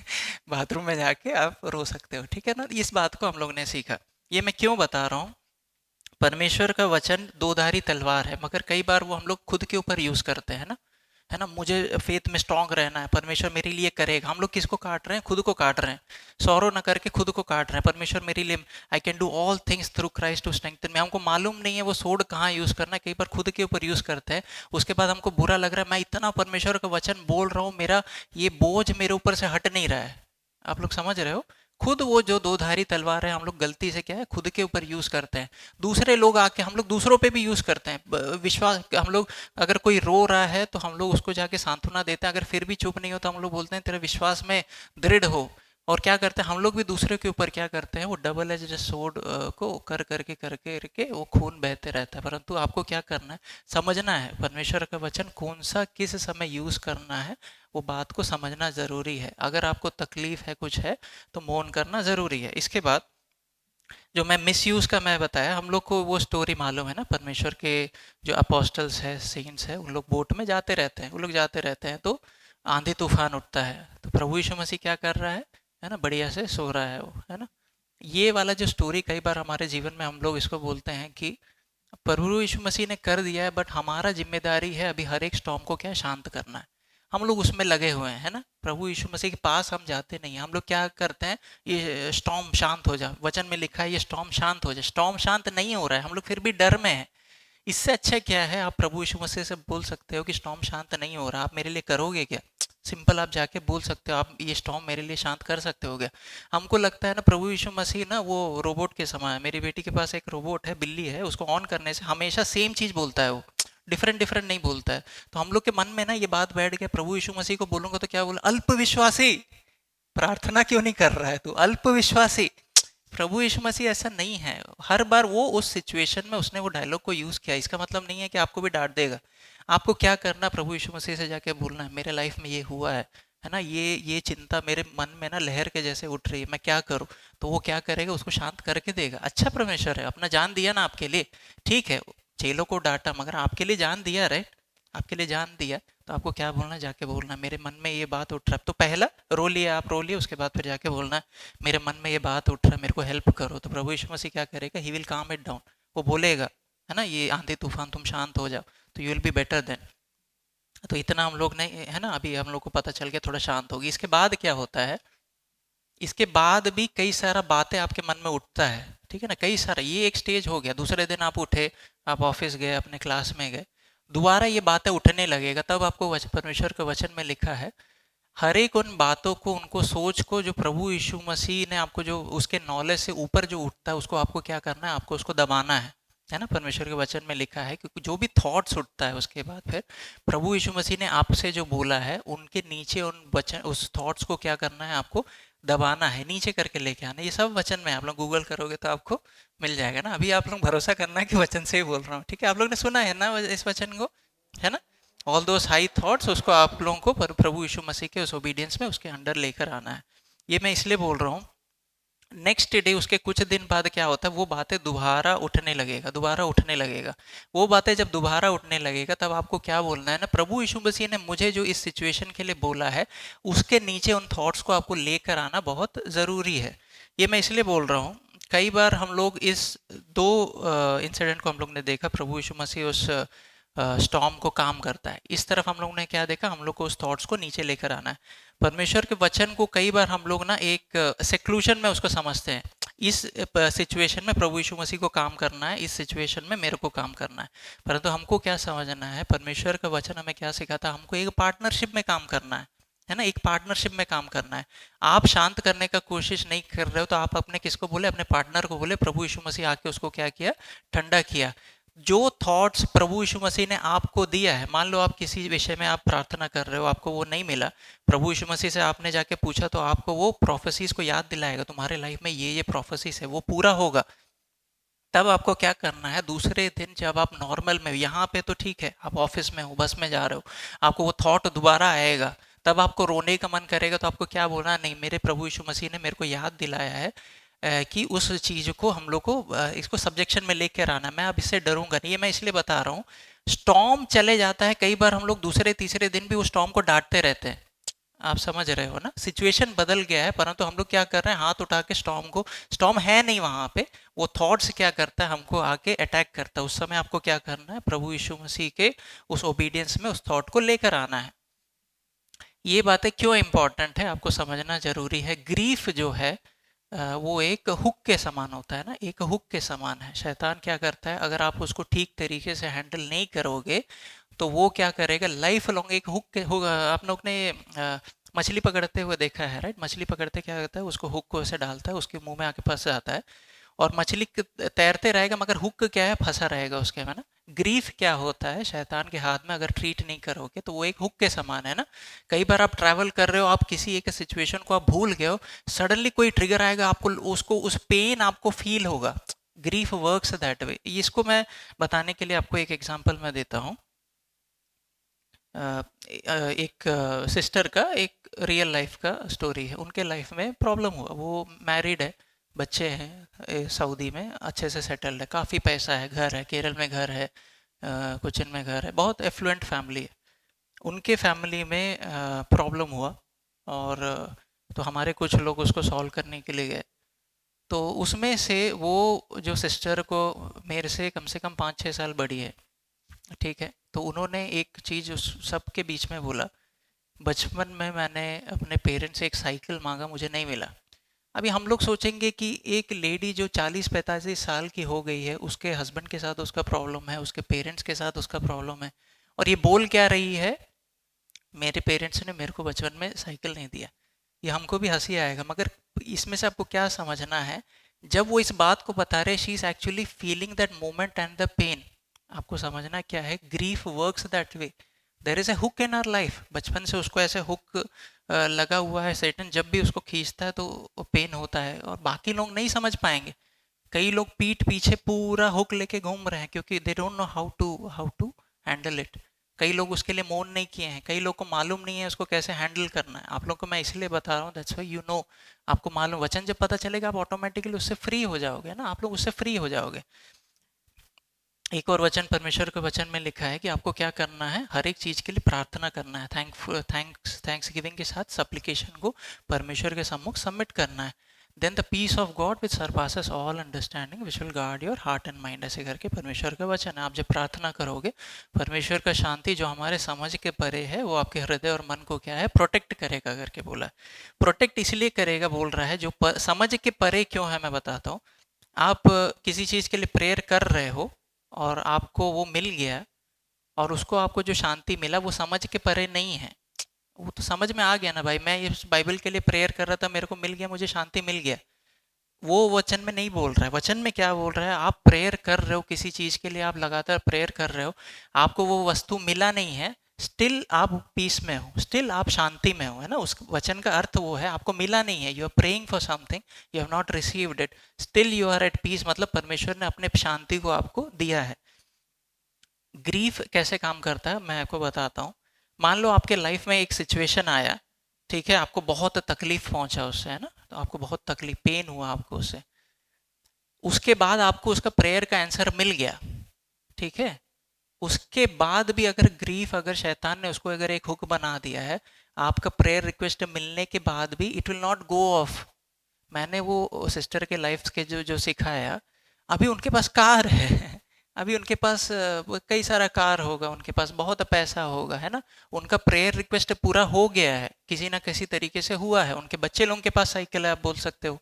बाथरूम में जाके आप रो सकते हो, ठीक है ना। इस बात को हम लोग ने सीखा। ये मैं क्यों बता रहा हूँ, परमेश्वर का वचन दो धारी तलवार है, मगर कई बार वो हम लोग खुद के ऊपर यूज करते हैं ना, है ना। मुझे फेथ में स्ट्रांग रहना है, परमेश्वर मेरे लिए करेगा। हम लोग किसको काट रहे हैं, खुद को काट रहे हैं। सौरो न करके खुद को काट रहे हैं। परमेश्वर मेरे लिए, I can do all things through Christ to strengthen me. हमको मालूम नहीं है वो सोड कहाँ यूज करना है, कई बार खुद के ऊपर यूज करते हैं। उसके बाद हमको बुरा लग रहा है, मैं इतना परमेश्वर का वचन बोल रहा हूँ, मेरा ये बोझ मेरे ऊपर से हट नहीं रहा है। आप लोग समझ रहे हो, खुद वो जो दो धारी तलवार है, हम लोग गलती से क्या है, खुद के ऊपर यूज करते हैं। दूसरे लोग आके हम लोग दूसरों पे भी यूज करते हैं। विश्वास, हम लोग अगर कोई रो रहा है तो हम लोग उसको जाके सांत्वना देते हैं, अगर फिर भी चुप नहीं हो तो हम लोग बोलते हैं तेरे विश्वास में दृढ़ हो। और क्या करते हैं हम लोग भी दूसरे के ऊपर, क्या करते हैं, वो डबल एज सोड को कर करके करके करके वो खून बहते रहता है। परंतु आपको क्या करना है, समझना है परमेश्वर का वचन कौन सा किस समय यूज करना है, वो बात को समझना जरूरी है। अगर आपको तकलीफ है, कुछ है, तो मौन करना जरूरी है। इसके बाद जो मैं मिसयूज का मैं बताया, हम लोग को वो स्टोरी मालूम है ना, परमेश्वर के जो अपोस्टल्स है, सेंट्स है, उन लोग बोट में जाते रहते हैं, वो लोग जाते रहते हैं तो आंधी तूफान उठता है, तो प्रभु यीशु मसीह क्या कर रहा है ना, बढ़िया से सो रहा है वो, है ना। ये वाला जो स्टोरी कई बार हमारे जीवन में हम लोग इसको बोलते हैं कि प्रभु यीशु मसीह ने कर दिया है, बट हमारा जिम्मेदारी है अभी हर एक स्टॉर्म को क्या है, शांत करना है। हम लोग उसमें लगे हुए हैं, है ना। प्रभु यीशु मसीह के पास हम जाते नहीं हैं, हम लोग क्या करते हैं, ये स्टॉर्म शांत हो जाए, वचन में लिखा है ये स्टॉर्म शांत हो जाए, स्टॉर्म शांत नहीं हो रहा है, हम लोग फिर भी डर में हैं। इससे अच्छा क्या है, आप प्रभु यीशु मसीह से बोल सकते हो कि स्टॉर्म शांत नहीं हो रहा, आप मेरे लिए करोगे क्या। सिंपल आप जाके बोल सकते हो, आप ये स्टॉर्म मेरे लिए शांत कर सकते हो क्या। हमको लगता है ना प्रभु यीशु मसीह ना वो रोबोट के समान है। मेरी बेटी के पास एक रोबोट है, बिल्ली है, उसको ऑन करने से हमेशा सेम चीज बोलता है, वो डिफरेंट डिफरेंट नहीं बोलता है। तो हम लोग के मन में ना ये बात बैठ गया, प्रभु यीशु मसीह को बोलूंगा तो क्या बोला, अल्प विश्वासी, प्रार्थना क्यों नहीं कर रहा है तू, अल्प विश्वासी। प्रभु यीशु मसीह ऐसा नहीं है। हर बार वो उस सिचुएशन में उसने वो डायलॉग को यूज किया, इसका मतलब नहीं है कि आपको भी डांट देगा। आपको क्या करना, प्रभु यीशु मसीह से जाके बोलना है, मेरे लाइफ में ये हुआ है ना, ये चिंता मेरे मन में ना लहर के जैसे उठ रही है, मैं क्या करूं। तो वो क्या करेगा, उसको शांत करके देगा। अच्छा परमेश्वर है, अपना जान दिया ना आपके लिए, ठीक है, चेलों को डांटा मगर आपके लिए जान दिया, राइट, आपके लिए जान दिया। तो आपको क्या बोलना, जाके बोलना मेरे मन में ये बात उठ रहा है। तो पहला रो लिया, आप रो लिए, उसके बाद फिर जाके बोलना मेरे मन में ये बात उठ रहा है, मेरे को हेल्प करो। तो प्रभु यीशु मसीह क्या करेगा, ही विल काम इट डाउन, वो बोलेगा, है ना, ये आंधी तूफान तुम शांत हो जाओ, तो you will be better than. तो इतना हम लोग नहीं, है ना, अभी हम लोग को पता चल गया, थोड़ा शांत होगी। इसके बाद क्या होता है, इसके बाद भी कई सारा बातें आपके मन में उठता है, ठीक है ना, कई सारा, ये एक स्टेज हो गया। दूसरे दिन आप उठे, आप ऑफिस गए, अपने क्लास में गए, दोबारा ये बातें उठने लगेगा, तब आपको परमेश्वर के वचन में लिखा है हर एक उन बातों को, उनको सोच को जो प्रभु यीशु मसीह ने आपको, जो उसके नॉलेज से ऊपर जो उठता है, उसको आपको क्या करना है, आपको उसको दबाना है ना। परमेश्वर के वचन में लिखा है क्योंकि जो भी थॉट्स उठता है उसके बाद फिर प्रभु यीशु मसीह ने आपसे जो बोला है उनके नीचे उन वचन, उस थॉट्स को क्या करना है, आपको दबाना है, नीचे करके लेके आना है। ये सब वचन में आप लोग गूगल करोगे तो आपको मिल जाएगा ना। अभी आप लोग भरोसा करना है कि वचन से ही बोल रहा हूँ, ठीक है। आप लोग ने सुना है ना इस वचन को, है ना। ऑल दोस हाई थॉट्स, उसको आप लोगों को प्रभु यीशु मसीह के उस ओबीडियंस में, उसके अंडर लेकर आना है। ये मैं इसलिए बोल रहा हूँ, नेक्स्ट डे, उसके कुछ दिन बाद क्या होता है, वो बातें दोबारा उठने लगेगा, दोबारा उठने लगेगा। वो बातें जब दोबारा उठने लगेगा तब आपको क्या बोलना है ना, प्रभु यीशु मसीह ने मुझे जो इस सिचुएशन के लिए बोला है उसके नीचे उन थॉट्स को आपको लेकर आना बहुत ज़रूरी है। ये मैं इसलिए बोल रहा हूँ, कई बार हम लोग इस दो इंसिडेंट को हम लोग ने देखा, प्रभु यीशु मसीह उस स्टॉर्म को काम करता है, इस तरफ हम लोग ने क्या देखा, हम लोग को उस थॉट्स को नीचे लेकर आना है। परमेश्वर के वचन को कई बार हम लोग ना एक सेक्लूशन में उसको समझते हैं, इस सिचुएशन में प्रभु यीशु मसीह को काम करना है, इस सिचुएशन में मेरे को काम करना है। परंतु हमको क्या समझना है, परमेश्वर का वचन हमें क्या सिखाता है, हमको एक पार्टनरशिप में काम करना है ना, एक पार्टनरशिप में काम करना है। आप शांत करने का कोशिश नहीं कर रहे हो तो आप अपने किसको बोले, अपने पार्टनर को बोले। प्रभु यीशु मसीह आके उसको क्या किया, ठंडा किया। जो थॉट्स प्रभु यीशु मसीह ने आपको दिया है, मान लो आप किसी विषय में आप प्रार्थना कर रहे हो, आपको वो नहीं मिला, प्रभु यीशु मसीह से आपने जाके पूछा तो आपको वो प्रोफेसीज को याद दिलाएगा, तुम्हारे लाइफ में ये प्रोफेसीज है, वो पूरा होगा। तब आपको क्या करना है, दूसरे दिन जब आप नॉर्मल में, यहाँ पे तो ठीक है, आप ऑफिस में हो, बस में जा रहे हो, आपको वो थॉट दोबारा आएगा, तब आपको रोने का मन करेगा, तो आपको क्या बोलना, नहीं, मेरे प्रभु यीशु मसीह ने मेरे को याद दिलाया है कि उस चीज़ को हम लोग को इसको सब्जेक्शन में लेकर आना, मैं अब इससे डरूंगा नहीं। ये मैं इसलिए बता रहा हूँ, स्टॉर्म चले जाता है, कई बार हम लोग दूसरे तीसरे दिन भी उस स्टॉर्म को डांटते रहते हैं। आप समझ रहे हो ना, सिचुएशन बदल गया है, परंतु हम लोग क्या कर रहे हैं, हाथ उठा के स्टॉर्म को, स्टॉर्म है नहीं वहां पे, वो थॉट्स क्या करता है, हमको आके अटैक करता है। उस समय आपको क्या करना है, प्रभु यीशु मसीह के उस ओबीडियंस में उस थॉट को लेकर आना है। ये बातें क्यों इंपॉर्टेंट है, आपको समझना जरूरी है। ग्रीफ जो है वो एक हुक के समान होता है ना, एक हुक के समान है। शैतान क्या करता है, अगर आप उसको ठीक तरीके से हैंडल नहीं करोगे तो वो क्या करेगा, लाइफ लॉन्ग एक हुक के होगा। आप लोग ने मछली पकड़ते हुए देखा है, राइट। मछली पकड़ते क्या करता है, उसको हुक को ऐसे डालता है, उसके मुंह में आके फंस जाता है और मछली तैरते रहेगा, मगर हुक क्या है, फंसा रहेगा उसके में ना। ग्रीफ क्या होता है, शैतान के हाथ में अगर ट्रीट नहीं करोगे तो वो एक हुक के समान है ना। कई बार आप ट्रैवल कर रहे हो, आप किसी एक सिचुएशन को आप भूल गए हो, सडनली कोई ट्रिगर आएगा, आपको उसको उस पेन आपको फील होगा। ग्रीफ वर्क्स दैट वे। इसको मैं बताने के लिए आपको एक एग्जांपल मैं देता हूँ। एक सिस्टर का एक रियल लाइफ का स्टोरी है। उनके लाइफ में प्रॉब्लम हुआ, वो मैरिड है, बच्चे हैं, सऊदी में अच्छे से सेटल्ड है, काफ़ी पैसा है, घर है, केरल में घर है, कोचिन में घर है, बहुत एफ्लुएंट फैमिली है। उनके फैमिली में प्रॉब्लम हुआ और तो हमारे कुछ लोग उसको सॉल्व करने के लिए गए। तो उसमें से वो जो सिस्टर को मेरे से कम 5-6 साल बड़ी है, ठीक है। तो उन्होंने एक चीज़ उस सबके बीच में बोला, बचपन में मैंने अपने पेरेंट्स से एक साइकिल मांगा, मुझे नहीं मिला। अभी हम लोग सोचेंगे कि एक लेडी जो 40-45 साल की हो गई है, उसके हस्बैंड के साथ उसका प्रॉब्लम है, उसके पेरेंट्स के साथ उसका प्रॉब्लम है, और ये बोल क्या रही है, मेरे पेरेंट्स ने मेरे को बचपन में साइकिल नहीं दिया। ये हमको भी हंसी आएगा, मगर इसमें से आपको क्या समझना है, जब वो इस बात को बता रहे, she is actually feeling that moment and the pain. आपको समझना क्या है, grief works that way. There is a hook in our life. बचपन से उसको ऐसे हुक लगा हुआ है, सेटन जब भी उसको खींचता है तो पेन होता है, और बाकी लोग नहीं समझ पाएंगे। कई लोग पीठ पीछे पूरा हुक लेके घूम रहे हैं क्योंकि they don't know how to handle it. कई लोग उसके लिए मौन नहीं किए हैं, कई लोग को मालूम नहीं है उसको कैसे हैंडल करना है। आप लोग को मैं इसलिए बता रहा हूँ, दैट्स व्हाई यू नो, आपको मालूम, वचन जब पता चलेगा आप ऑटोमेटिकली उससे फ्री हो जाओगे ना, आप लोग उससे फ्री हो जाओगे। एक और वचन परमेश्वर के वचन में लिखा है कि आपको क्या करना है, हर एक चीज के लिए प्रार्थना करना है, थैंक्स गिविंग के साथ सप्लिकेशन को परमेश्वर के सम्मुख सबमिट करना है। Then the peace of God which surpasses all understanding which will guard your heart and mind. ऐसे करके परमेश्वर का वचन है। आप जब प्रार्थना करोगे, परमेश्वर का शांति जो हमारे समझ के परे है, वो आपके हृदय और मन को क्या है, प्रोटेक्ट करेगा करके बोला है। प्रोटेक्ट इसलिए करेगा बोल रहा है, जो समझ के परे क्यों है मैं बताता हूँ। आप किसी चीज़ के लिए प्रेयर कर रहे हो और आपको वो मिल गया, और उसको आपको जो शांति मिला वो समझ के परे नहीं है। वो तो समझ में आ गया ना भाई, मैं इस बाइबल के लिए प्रेयर कर रहा था, मेरे को मिल गया, मुझे शांति मिल गया। वो वचन में नहीं बोल रहा है। वचन में क्या बोल रहा है? आप प्रेयर कर रहे हो किसी चीज़ के लिए, आप लगातार प्रेयर कर रहे हो, आपको वो वस्तु मिला नहीं है, स्टिल आप पीस में हो, स्टिल आप शांति में हो, है ना। उस वचन का अर्थ वो है, आपको मिला नहीं है, you are praying for something, you have not received it, still you are at peace, मतलब परमेश्वर ने अपने शांति को आपको दिया है। ग्रीफ कैसे काम करता है मैं आपको बताता हूँ। मान लो आपके लाइफ में एक सिचुएशन आया, ठीक है, आपको बहुत तकलीफ पहुंचा उससे, है ना, तो आपको बहुत तकलीफ, पेन हुआ आपको उससे, उसके बाद आपको उसका प्रेयर का आंसर मिल गया, ठीक है। उसके बाद भी अगर ग्रीफ, अगर शैतान ने उसको अगर एक हुक बना दिया है, आपका प्रेयर रिक्वेस्ट मिलने के बाद भी it will not go of. मैंने वो सिस्टर के लाइफ के जो जो सिखाया, अभी उनके पास कार है अभी उनके पास कई सारा कार होगा, उनके पास बहुत पैसा होगा, है ना, उनका प्रेयर रिक्वेस्ट पूरा हो गया है, किसी ना किसी तरीके से हुआ है, उनके बच्चे लोगों के पास साइकिल है, आप बोल सकते हो।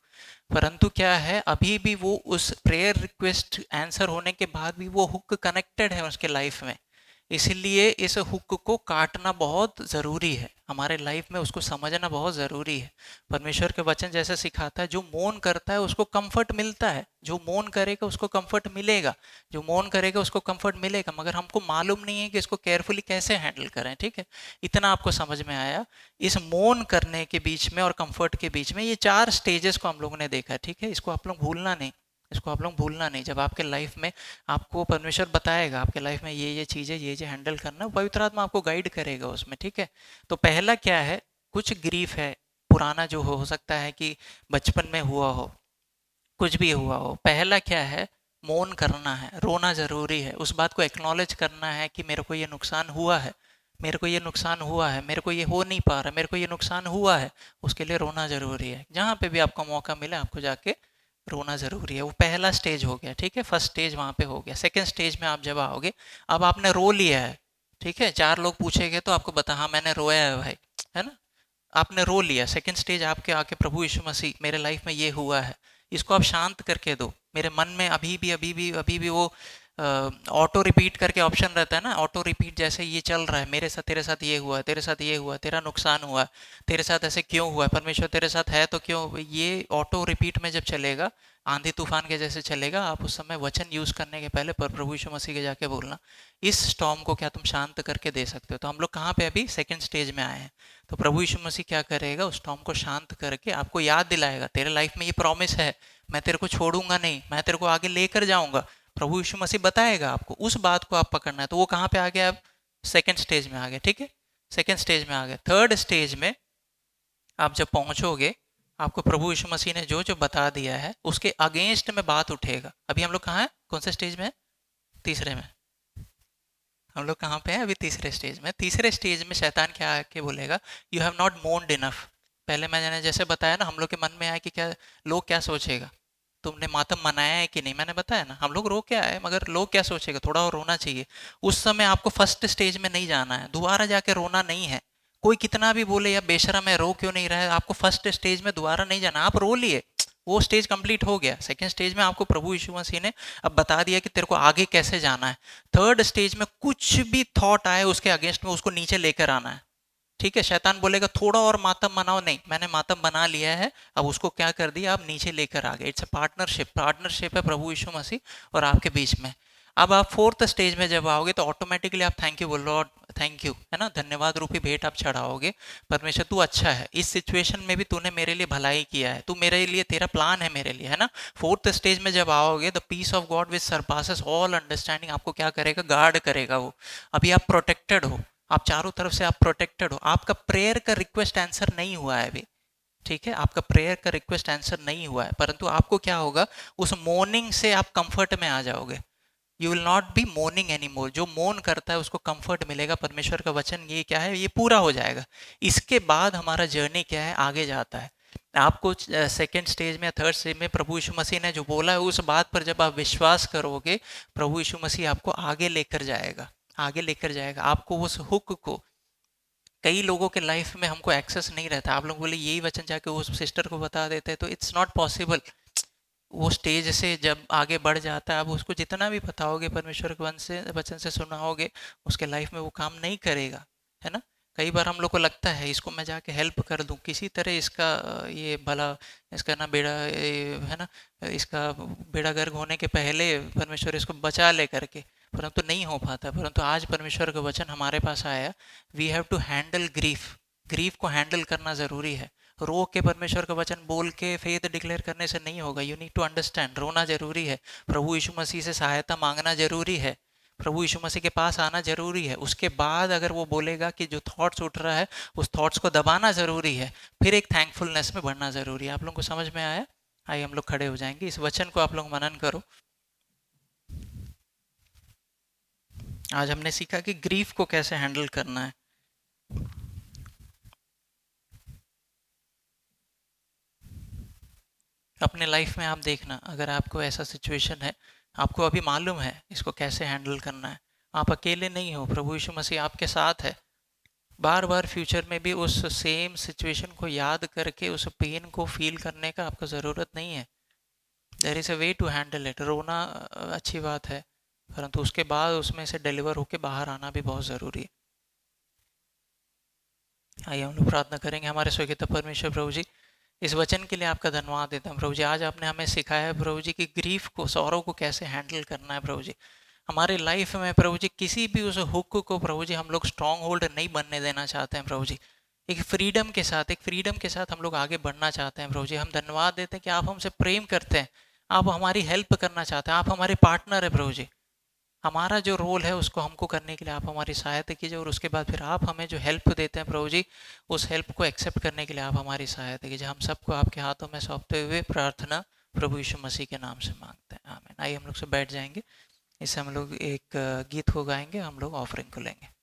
परंतु क्या है, अभी भी वो उस प्रेयर रिक्वेस्ट आंसर होने के बाद भी वो हुक कनेक्टेड है उसके लाइफ में। इसलिए इस हुक को काटना बहुत ज़रूरी है हमारे लाइफ में, उसको समझना बहुत ज़रूरी है। परमेश्वर के वचन जैसे सिखाता है, जो मौन करता है उसको कंफर्ट मिलता है, जो मौन करेगा उसको कंफर्ट मिलेगा, जो मौन करेगा उसको कंफर्ट मिलेगा, मगर हमको मालूम नहीं है कि इसको केयरफुली कैसे हैंडल करें, ठीक है। इतना आपको समझ में आया। इस मौन करने के बीच में और कंफर्ट के बीच में ये 4 स्टेजेस को हम लोगों ने देखा, ठीक है, इसको आप लोग भूलना नहीं, इसको आप लोग भूलना नहीं। जब आपके लाइफ में आपको परमेश्वर बताएगा आपके लाइफ में ये चीज़ें, ये हैंडल करना, पवित्र आत्मा आपको गाइड करेगा उसमें, ठीक है। तो पहला क्या है, कुछ ग्रीफ है पुराना, जो हो सकता है कि बचपन में हुआ हो, कुछ भी हुआ हो। पहला क्या है, मौन करना है, रोना ज़रूरी है, उस बात को एक्नॉलेज करना है कि मेरे को ये नुकसान हुआ है, मेरे को ये नुकसान हुआ है, मेरे को ये हो नहीं पा रहा, मेरे को ये नुकसान हुआ है, उसके लिए रोना ज़रूरी है। जहाँ पे भी आपको मौका मिले आपको जाके रोना ज़रूरी है। वो पहला स्टेज हो गया, ठीक है, फर्स्ट स्टेज वहाँ पे हो गया। सेकंड स्टेज में आप जब आओगे, अब आपने रो लिया है, ठीक है, 4 लोग पूछेंगे तो आपको बता, हाँ मैंने रोया है भाई, है ना, आपने रो लिया। सेकंड स्टेज आपके आके, प्रभु यीशु मसीह मेरे लाइफ में ये हुआ है, इसको आप शांत करके दो। मेरे मन में अभी भी वो ऑटो रिपीट करके ऑप्शन रहता है ना, ऑटो रिपीट, जैसे ये चल रहा है, मेरे साथ, तेरे साथ ये हुआ, तेरे साथ ये हुआ, तेरा नुकसान हुआ, तेरे साथ ऐसे क्यों हुआ, परमेश्वर तेरे साथ है तो क्यों, ये ऑटो रिपीट में जब चलेगा, आंधी तूफान के जैसे चलेगा, आप उस समय वचन यूज करने के पहले पर प्रभु यीशु मसीह के जाके बोलना, इस स्टॉर्म को क्या तुम शांत करके दे सकते हो। तो हम लोग कहाँ पे अभी सेकंड स्टेज में आए हैं। तो प्रभु यीशु मसीह क्या करेगा, उस स्टॉर्म को शांत करके आपको याद दिलाएगा, तेरे लाइफ में ये प्रॉमिस है, मैं तेरे को छोड़ूंगा नहीं, मैं तेरे को आगे लेकर जाऊंगा। प्रभु यीशु मसीह बताएगा आपको, उस बात को आप पकड़ना है। तो वो कहाँ पे आ गया, आप सेकंड स्टेज में आ गए, ठीक है, सेकंड स्टेज में आ गए। थर्ड स्टेज में आप जब पहुंचोगे, आपको प्रभु यीशु मसीह ने जो जो बता दिया है उसके अगेंस्ट में बात उठेगा। अभी हम लोग कहाँ हैं, कौन से स्टेज में है, तीसरे में। हम लोग कहाँ पे हैं अभी, तीसरे स्टेज में। तीसरे स्टेज में शैतान क्या आके बोलेगा, यू हैव नॉट मोर्नड इनफ। पहले मैंने जैसे बताया ना, हम लोग के मन में आया कि क्या लोग क्या सोचेगा, तुमने मातम मनाया है कि नहीं, मैंने बताया ना, हम लोग रो के आए, मगर लोग क्या सोचेगा, थोड़ा और रोना चाहिए। उस समय आपको फर्स्ट स्टेज में नहीं जाना है, दोबारा जाके रोना नहीं है। कोई कितना भी बोले या बेशरम है, रो क्यों नहीं रहा है, आपको फर्स्ट स्टेज में दोबारा नहीं जाना, आप रो लिए, वो स्टेज कंप्लीट हो गया। सेकंड स्टेज में आपको प्रभु यीशु मसीह ने अब बता दिया कि तेरे को आगे कैसे जाना है। थर्ड स्टेज में कुछ भी थॉट आए उसके अगेंस्ट में, उसको नीचे लेकर आना है, ठीक है। शैतान बोलेगा थोड़ा और मातम मनाओ, नहीं मैंने मातम बना लिया है, अब उसको क्या कर दिया, आप नीचे लेकर आ गए। इट्स अ पार्टनरशिप, पार्टनरशिप है प्रभु यीशु मसीह और आपके बीच में। अब आप फोर्थ स्टेज में जब आओगे तो ऑटोमेटिकली आप थैंक यू बोल रहे हो, थैंक यू, है ना, धन्यवाद रूपी भेंट आप चढ़ाओगे। परमेश्वर तू अच्छा है, इस सिचुएशन में भी तूने मेरे लिए भलाई किया है, तू मेरे लिए, तेरा प्लान है मेरे लिए, है ना। फोर्थ स्टेज में जब आओगे, the peace of God which surpasses all understanding आपको क्या करेगा, गार्ड करेगा वो। अभी आप प्रोटेक्टेड हो, आप चारों तरफ से आप प्रोटेक्टेड हो। आपका प्रेयर का रिक्वेस्ट आंसर नहीं हुआ है अभी, ठीक है, आपका प्रेयर का रिक्वेस्ट आंसर नहीं हुआ है, परंतु आपको क्या होगा, उस मॉर्निंग से आप कंफर्ट में आ जाओगे। You will not be morning any more. जो मोर्न करता है उसको कंफर्ट मिलेगा। परमेश्वर का वचन ये क्या है, ये पूरा हो जाएगा। इसके बाद हमारा जर्नी क्या है, आगे जाता है। आपको सेकंड स्टेज में, थर्ड स्टेज में प्रभु यीशु मसीह ने जो बोला है उस बात पर जब आप विश्वास करोगे, प्रभु यीशु मसीह आपको आगे लेकर जाएगा, आगे लेकर जाएगा आपको उस हुक को। कई लोगों के लाइफ में हमको एक्सेस नहीं रहता। आप लोग बोले यही वचन जाके उस सिस्टर को बता देते, तो इट्स नॉट पॉसिबल। वो स्टेज से जब आगे बढ़ जाता है, आप उसको जितना भी बताओगे, परमेश्वर के वचन से सुनाओगे, उसके लाइफ में वो काम नहीं करेगा, है ना। कई बार हम लोग को लगता है इसको मैं जाके हेल्प कर दूं किसी तरह, इसका ये भला, इसका ना बेड़ा है ना, इसका बेड़ा गर्क होने के पहले परमेश्वर इसको बचा ले करके, परंतु नहीं हो पाता। परंतु आज परमेश्वर का वचन हमारे पास आया, we have to handle grief. Grief को हैंडल करना ज़रूरी है। रो के परमेश्वर का वचन बोल के फेथ डिक्लेयर करने से नहीं होगा। यू नीड टू अंडरस्टैंड, रोना जरूरी है, प्रभु यीशु मसीह से सहायता मांगना जरूरी है, प्रभु यीशु मसीह के पास आना जरूरी है। उसके बाद अगर वो बोलेगा कि जो थॉट्स उठ रहा है उस थॉट्स को दबाना जरूरी है, फिर एक थैंकफुलनेस में बढ़ना जरूरी है। आप लोगों को समझ में आया? आइए हम लोग खड़े हो जाएंगे, इस वचन को आप लोग मनन करो। आज हमने सीखा कि ग्रीफ को कैसे हैंडल करना है। अपने लाइफ में आप देखना, अगर आपको ऐसा सिचुएशन है, आपको अभी मालूम है इसको कैसे हैंडल करना है, आप अकेले नहीं हो, प्रभु यीशु मसीह आपके साथ है। बार बार फ्यूचर में भी उस सेम सिचुएशन को याद करके उस पेन को फील करने का आपको ज़रूरत नहीं है। There is a way to handle it. रोना अच्छी बात है, परंतु उसके बाद उसमें से डिलीवर होके बाहर आना भी बहुत ज़रूरी है। आइए हम लोग प्रार्थना करेंगे। हमारे स्वर्गीय परमेश्वर प्रभु जी, इस वचन के लिए आपका धन्यवाद देता हूँ प्रभु जी। आज आपने हमें सिखाया है प्रभु जी कि ग्रीफ को, सौरों को कैसे हैंडल करना है प्रभु जी। हमारे लाइफ में प्रभु जी किसी भी उस हुक को प्रभु जी हम लोग स्ट्रॉन्ग होल्ड नहीं बनने देना चाहते हैं प्रभु जी। एक फ्रीडम के साथ हम लोग आगे बढ़ना चाहते हैं प्रभु जी। हम धन्यवाद देते हैं कि आप हमसे प्रेम करते हैं, आप हमारी हेल्प करना चाहते हैं, आप हमारे पार्टनर है प्रभु जी। हमारा जो रोल है उसको हमको करने के लिए आप हमारी सहायता कीजिए, और उसके बाद फिर आप हमें जो हेल्प देते हैं प्रभु जी, उस हेल्प को एक्सेप्ट करने के लिए आप हमारी सहायता कीजिए। हम सबको आपके हाथों में सौंपते हुए प्रार्थना प्रभु यीशु मसीह के नाम से मांगते हैं, आमीन। आइए हम लोग से बैठ जाएंगे, इससे हम लोग एक गीत को गाएंगे, हम लोग ऑफरिंग को लेंगे।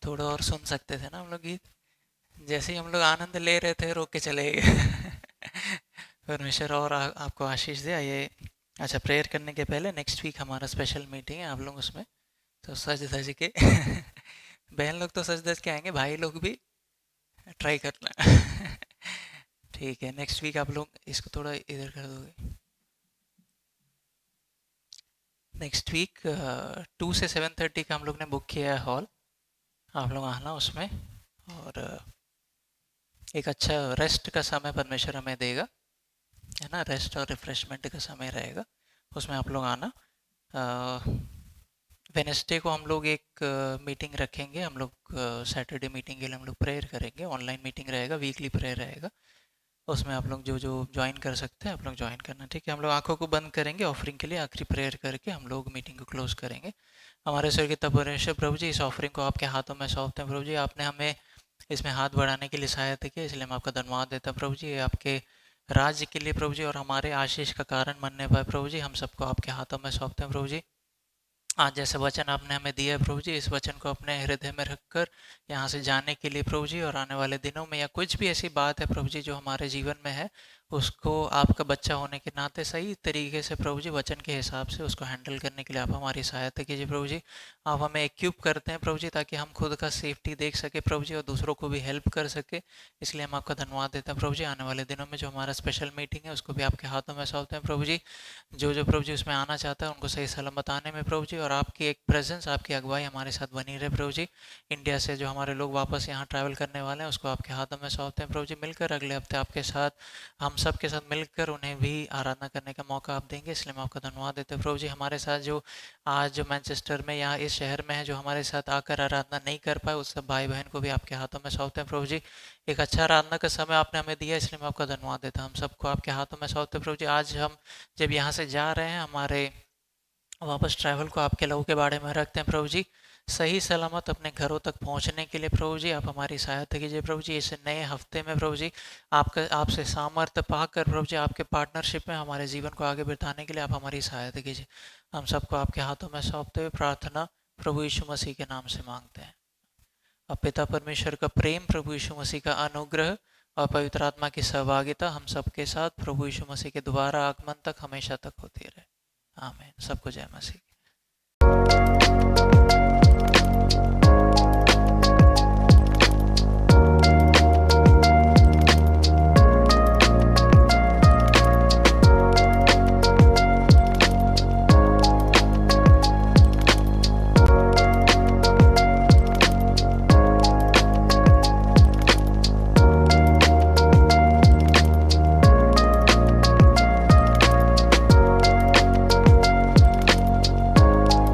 थोड़ा और सुन सकते थे ना हम लोग गीत। जैसे ही हम लोग आनंद ले रहे थे रोक के चले गए। परमेश्वर और आपको आशीष दे। ये अच्छा, प्रेयर करने के पहले नेक्स्ट वीक हमारा स्पेशल मीटिंग है, आप लोग उसमें तो सज धज के बहन लोग तो सज धज के आएंगे, भाई लोग भी ट्राई करना। ठीक है, नेक्स्ट वीक आप लोग इसको थोड़ा इधर कर दोगे। नेक्स्ट वीक 2 से 7:30 का हम लोग ने बुक किया है हॉल, आप लोग आना उसमें। और एक अच्छा रेस्ट का समय परमेश्वर हमें देगा, है ना, रेस्ट और रिफ्रेशमेंट का समय रहेगा, उसमें आप लोग आना। वेनेसडे को हम लोग एक मीटिंग रखेंगे, हम लोग सैटरडे मीटिंग के लिए हम लोग प्रेयर करेंगे, ऑनलाइन मीटिंग रहेगा, वीकली प्रेयर रहेगा। उसमें आप लोग जो जो ज्वाइन कर सकते हैं आप लोग ज्वाइन करना, ठीक है। हम लोग आंखों को बंद करेंगे, ऑफरिंग के लिए आखिरी प्रेयर करके हम लोग मीटिंग को क्लोज करेंगे। हमारे स्वर्गीय परमेश्वर प्रभु जी, इस ऑफरिंग को आपके हाथों में सौंपते हैं प्रभु जी। आपने हमें इसमें हाथ बढ़ाने के लिए सहायता की, इसलिए हम आपका धन्यवाद देते हैं प्रभु जी। ये आपके राज्य के लिए प्रभु जी और हमारे आशीष का कारण बनने पाए प्रभु जी, हम सबको आपके हाथों में सौंपते हैं प्रभु जी। आज जैसे वचन आपने हमें दिया है प्रभु जी, इस वचन को अपने हृदय में रखकर यहाँ से जाने के लिए प्रभु जी, और आने वाले दिनों में या कुछ भी ऐसी बात है प्रभु जी जो हमारे जीवन में है, उसको आपका बच्चा होने के नाते सही तरीके से प्रभु जी वचन के हिसाब से उसको हैंडल करने के लिए आप हमारी सहायता कीजिए प्रभु जी। आप हमें इक्विप करते हैं प्रभु जी, ताकि हम खुद का सेफ्टी देख सके प्रभु जी और दूसरों को भी हेल्प कर सके, इसलिए हम आपका धन्यवाद देते हैं प्रभु जी। आने वाले दिनों में जो हमारा स्पेशल मीटिंग है उसको भी आपके हाथों में सौंपते हैं प्रभु जी। जो जो प्रभु जी उसमें आना चाहता है उनको सही सलामत आने में प्रभु जी, और आपकी एक प्रेजेंस, आपकी अगुवाई हमारे साथ बनी रहे प्रभु जी। इंडिया से जो हमारे लोग वापस यहाँ ट्रैवल करने वाले हैं उसको आपके हाथों में सौंपते हैं प्रभु जी। मिलकर अगले हफ्ते आपके साथ, हम सब के साथ मिलकर उन्हें भी आराधना करने का मौका आप देंगे, इसलिए मैं आपका धन्यवाद देते हैं प्रभु जी। हमारे साथ जो आज जो मैनचेस्टर में यहाँ इस शहर में है, जो हमारे साथ आकर आराधना नहीं कर पाए, उस सब भाई बहन को भी आपके हाथों में सौंपते हैं प्रभु जी। एक अच्छा आराधना का समय आपने हमें दिया, इसलिए मैं आपका धन्यवाद देता हूँ। हम सबको आपके हाथों में सौंपते हैं प्रभु जी। आज हम जब यहाँ से जा रहे हैं, हमारे वापस ट्रैवल को आपके लहू के बारे में रखते हैं प्रभु जी। सही सलामत अपने घरों तक पहुंचने के लिए प्रभु जी आप हमारी सहायता कीजिए प्रभु जी। इस नए हफ्ते में प्रभु जी आपका, आपसे सामर्थ्य पाकर प्रभु जी, आपके पार्टनरशिप में हमारे जीवन को आगे बढ़ाने के लिए आप हमारी सहायता कीजिए। हम सबको आपके हाथों में सौंपते हुए प्रार्थना प्रभु यीशु मसीह के नाम से मांगते हैं। अब पिता परमेश्वर का प्रेम, प्रभु यीशु मसीह का अनुग्रह और पवित्र आत्मा की सहभागिता हम सबके साथ प्रभु यीशु मसीह के दोबारा आगमन तक हमेशा तक होती रहे। आमीन। सबको जय मसीह।